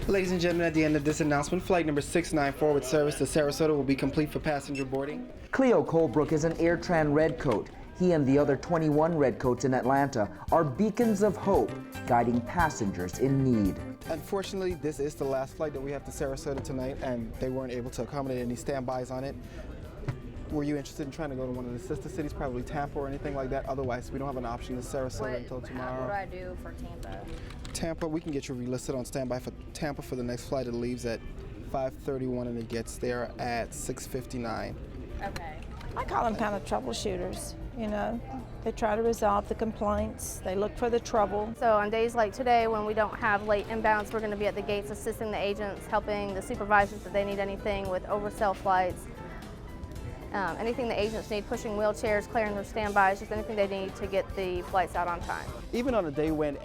Ladies and gentlemen, at the end of this announcement, flight number 694 with service to Sarasota will be complete for passenger boarding. Cleo Colebrook is an AirTran Redcoat. He and the other 21 Redcoats in Atlanta are beacons of hope, guiding passengers in need. Unfortunately, this is the last flight that we have to Sarasota tonight, and they weren't able to accommodate any standbys on it. Were you interested in trying to go to one of the sister cities, probably Tampa or anything like that? Otherwise, we don't have an option to Sarasota until tomorrow. What do I do for Tampa? Tampa, we can get you relisted on standby for Tampa for the next flight. It leaves at 5:31 and it gets there at 6:59. Okay. I call them kind of troubleshooters, you know. They try to resolve the complaints. They look for the trouble. So on days like today when we don't have late inbounds, we're going to be at the gates assisting the agents, helping the supervisors if they need anything with oversell flights. Anything the agents need, pushing wheelchairs, clearing their standbys, just anything they need to get the flights out on time. Even on a day when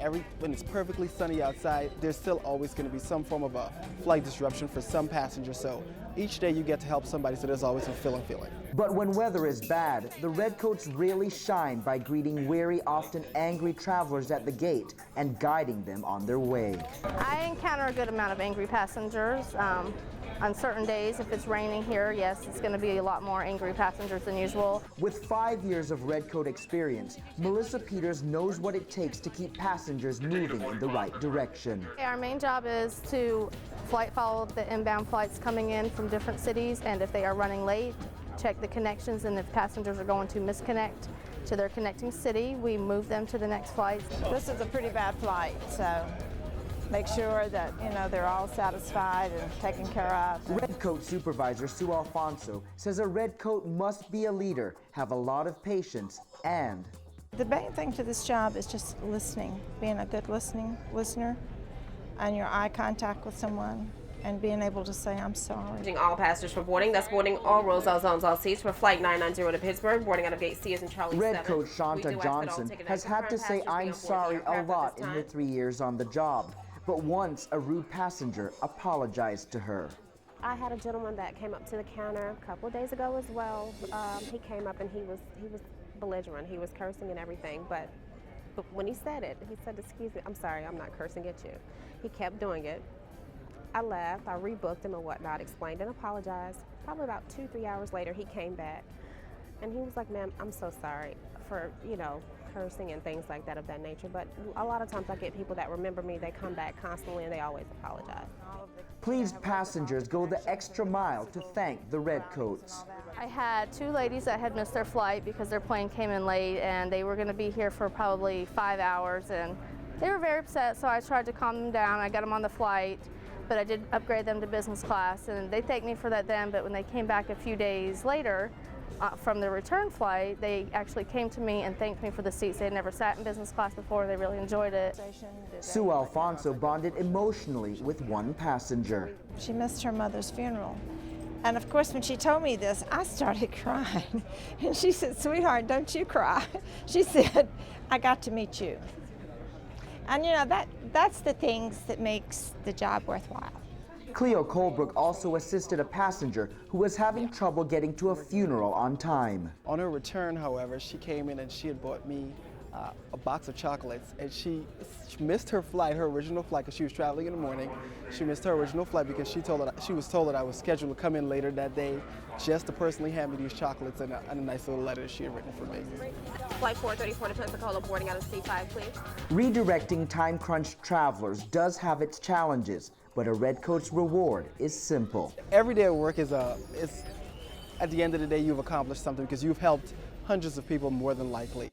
it's perfectly sunny outside, there's still always going to be some form of a flight disruption for some passengers. So each day you get to help somebody, so there's always a feeling. But when weather is bad, the Redcoats really shine by greeting weary, often angry travelers at the gate and guiding them on their way. I encounter a good amount of angry passengers. On certain days, if it's raining here, yes, it's going to be a lot more angry passengers than usual. With 5 years of Redcoat experience, Melissa Peters knows what it takes to keep passengers moving in the right direction. Our main job is to flight follow the inbound flights coming in from different cities, and if they are running late, check the connections, and if passengers are going to misconnect to their connecting city, we move them to the next flight. This is a pretty bad flight, so make sure that, you know, they're all satisfied and taken care of. Redcoat Supervisor Sue Alfonso says a Redcoat must be a leader, have a lot of patience, and the main thing to this job is just listening, being a good listener, and your eye contact with someone, and being able to say, I'm sorry. All passengers for boarding. That's boarding all rows, all zones, all seats for flight 990 to Pittsburgh. Boarding out of gate C is in Charlie 7. Redcoat Shanta Johnson has had to say I'm sorry a lot in her 3 years on the job. But once a rude passenger apologized to her. I had a gentleman that came up to the counter a couple of days ago as well. He came up and he was belligerent. He was cursing and everything, but when he said it, he said, "Excuse me, I'm sorry, I'm not cursing at you." He kept doing it. I left, I rebooked him and whatnot, explained and apologized. Probably about 2-3 hours later, he came back and he was like, "Ma'am, I'm so sorry for, you know, cursing and things like that of that nature." But a lot of times I get people that remember me, they come back constantly and they always apologize. Pleased passengers go the extra mile to thank the Redcoats. I had 2 ladies that had missed their flight because their plane came in late and they were going to be here for probably 5 hours, and they were very upset, so I tried to calm them down. I got them on the flight, but I did upgrade them to business class, and they thanked me for that then. But when they came back a few days later from the return flight, they actually came to me and thanked me for the seats. They had never sat in business class before. They really enjoyed it. Sue Alfonso bonded emotionally with one passenger. She missed her mother's funeral. And of course, when she told me this, I started crying. And she said, "Sweetheart, don't you cry." She said, "I got to meet you." And you know, that's the things that makes the job worthwhile. Cleo Colebrook also assisted a passenger who was having trouble getting to a funeral on time. On her return, however, she came in and she had bought me a box of chocolates, and she missed her flight, her original flight, because she was traveling in the morning. She missed her original flight because she was told that I was scheduled to come in later that day just to personally hand me these chocolates and a nice little letter she had written for me. Flight 434 to Pensacola, boarding out of C5, please. Redirecting time-crunched travelers does have its challenges, but a Redcoat's reward is simple. Every day at work is at the end of the day, you've accomplished something because you've helped hundreds of people more than likely.